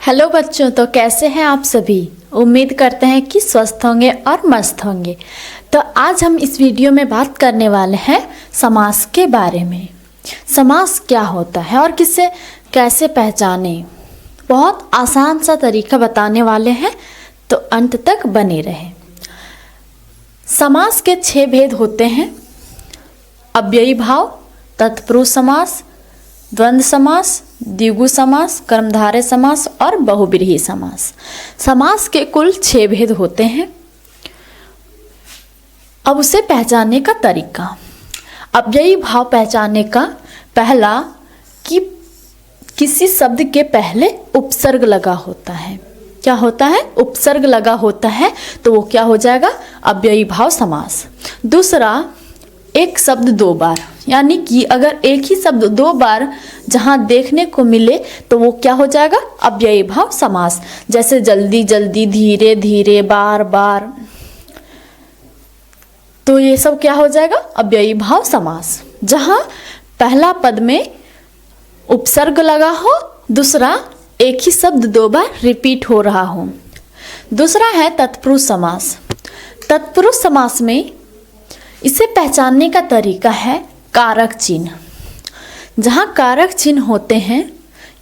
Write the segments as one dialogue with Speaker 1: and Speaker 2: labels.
Speaker 1: Hello बच्चों, तो कैसे हैं आप सभी। उम्मीद करते हैं कि स्वस्थ होंगे और मस्त होंगे। तो आज हम इस वीडियो में बात करने वाले हैं समास के बारे में। समास क्या होता है और किसे कैसे पहचाने, बहुत आसान सा तरीका बताने वाले हैं, तो अंत तक बने रहें। समास के 6 भेद होते हैं: अव्ययी भाव, तत्पुरुष समास, द्वंद्व समास, द्विगु समास, कर्मधारय समास और बहुब्रीहि समास। समास के कुल 6 भेद होते हैं। अब उसे पहचानने का तरीका। अव्ययी भाव पहचानने का पहला कि किसी शब्द के पहले उपसर्ग लगा होता है। क्या होता है? उपसर्ग लगा होता है, तो वो क्या हो जाएगा? अव्ययी भाव समास। दूसरा, एक शब्द 2 बार, यानी कि अगर एक ही शब्द 2 बार जहाँ देखने को मिले तो वो क्या हो जाएगा? अव्ययी भाव समास। जैसे जल्दी जल्दी, धीरे धीरे, बार बार, तो ये सब क्या हो जाएगा? अव्ययी भाव समास। जहाँ पहला पद में उपसर्ग लगा हो, दूसरा एक ही शब्द 2 बार रिपीट हो रहा हो। दूसरा है तत्पुरुष समास। तत्पुरुष समास में इसे पहचानने का तरीका है कारक चिन्ह। जहाँ कारक चिन्ह होते हैं,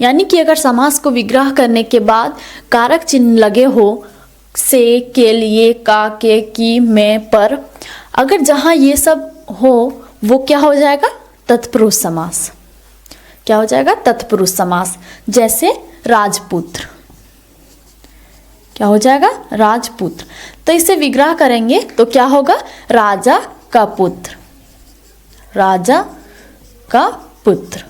Speaker 1: यानी कि अगर समास को विग्रह करने के बाद कारक चिन्ह लगे हो, से, के लिए, का, के, की, में, पर, अगर जहाँ ये सब हो, वो क्या हो जाएगा? तत्पुरुष समास। क्या हो जाएगा? तत्पुरुष समास। जैसे राजपुत्र, क्या हो जाएगा? राजपुत्र। तो इसे विग्रह करेंगे तो क्या होगा? राजा का पुत्र, राजा का पुत्र।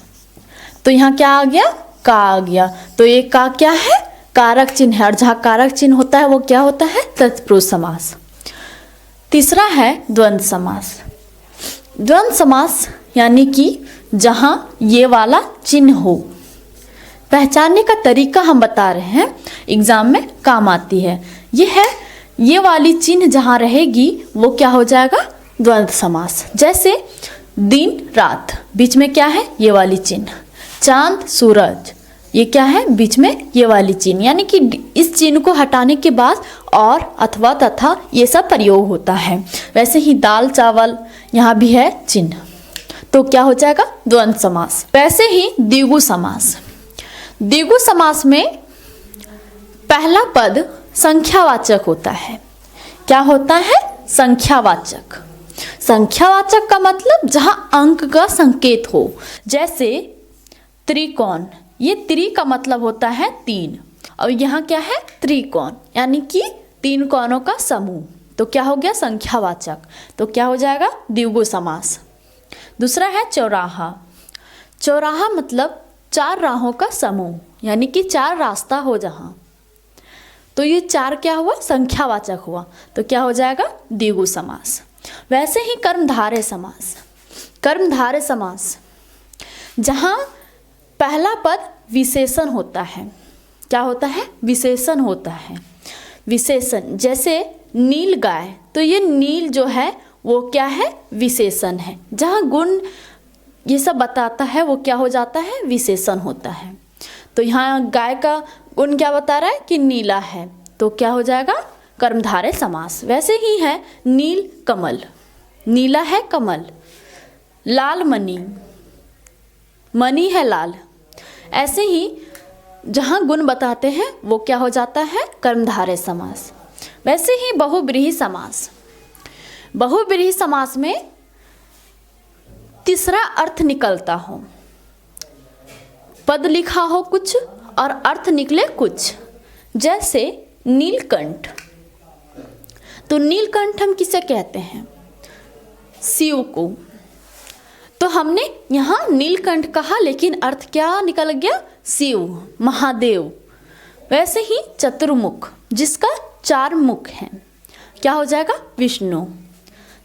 Speaker 1: तो यहाँ क्या आ गया? का आ गया। तो ये का क्या है? कारक चिन्ह है, और जहाँ कारक चिन्ह होता है वो क्या होता है? तत्पुरुष समास। तीसरा है द्वंद्व समास। द्वंद्व समास यानी कि जहाँ ये वाला चिन्ह हो। पहचानने का तरीका हम बता रहे हैं, एग्जाम में काम आती है। ये वाली चिन्ह जहाँ रहेगी वो क्या हो जाएगा? द्वंद्व समास। जैसे दिन रात, बीच में क्या है? ये वाली चिन्ह। चांद सूरज, ये क्या है? बीच में ये वाली चिन्ह। यानी कि इस चिन्ह को हटाने के बाद और, अथवा, तथा, ये सब प्रयोग होता है। वैसे ही दाल चावल, यहाँ भी है चिन्ह, तो क्या हो जाएगा? द्वंद्व समास। वैसे ही द्विगु समास। द्विगु समास में पहला पद संख्यावाचक होता है। क्या होता है? संख्यावाचक। संख्यावाचक का मतलब जहां अंक का संकेत हो। जैसे त्रिकोण, ये त्रि का मतलब होता है 3, और यहाँ क्या है? त्रिकोण, यानी कि 3 कोणों का समूह। तो क्या हो गया? संख्यावाचक। तो क्या हो जाएगा? द्विगु समास। दूसरा है चौराहा। चौराहा मतलब 4 राहों का समूह, यानी कि 4 रास्ता हो जहाँ। तो ये 4 क्या हुआ? संख्यावाचक हुआ। तो क्या हो जाएगा? द्विगु समास। वैसे ही कर्मधारय समास। कर्मधारय समास जहाँ पहला पद विशेषण होता है। क्या होता है? विशेषण होता है। विशेषण, जैसे नील गाय, तो ये नील जो है वो क्या है? विशेषण है। जहाँ गुण ये सब बताता है वो क्या हो जाता है? विशेषण होता है। तो यहाँ गाय का गुण क्या बता रहा है? कि नीला है। तो क्या हो जाएगा? कर्मधारय समास। वैसे ही है नील कमल, नीला है कमल। लाल मणि, मणि है लाल। ऐसे ही जहाँ गुण बताते हैं वो क्या हो जाता है? कर्मधारय समास। वैसे ही बहुब्रीहि समास। बहुब्रीहि समास में तीसरा अर्थ निकलता हो। पद लिखा हो कुछ और अर्थ निकले कुछ। जैसे नीलकंठ, तो नीलकंठ हम किसे कहते हैं? शिव को। तो हमने यहाँ नीलकंठ कहा, लेकिन अर्थ क्या निकल गया? शिव, महादेव। वैसे ही चतुर्मुख, जिसका 4 मुख हैं, क्या हो जाएगा? विष्णु।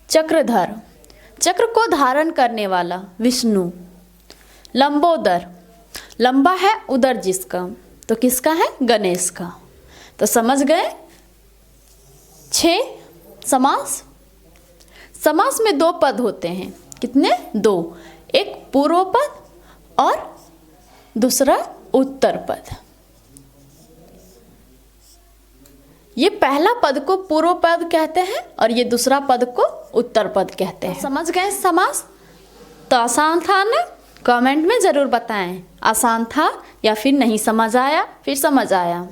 Speaker 1: चक्रधर, चक्र को धारण करने वाला, विष्णु। लंबोदर, लंबा है उदर जिसका, तो किसका है? गणेश का। तो समझ गए 6 समास। समास में 2 पद होते हैं। कितने? 2। एक पूर्व पद और दूसरा उत्तर पद। ये पहला पद को पूर्व पद कहते हैं और ये दूसरा पद को उत्तर पद कहते हैं। समझ गए समास? तो आसान था ना? कमेंट में ज़रूर बताएं आसान था या फिर नहीं समझ आया, फिर समझ आया।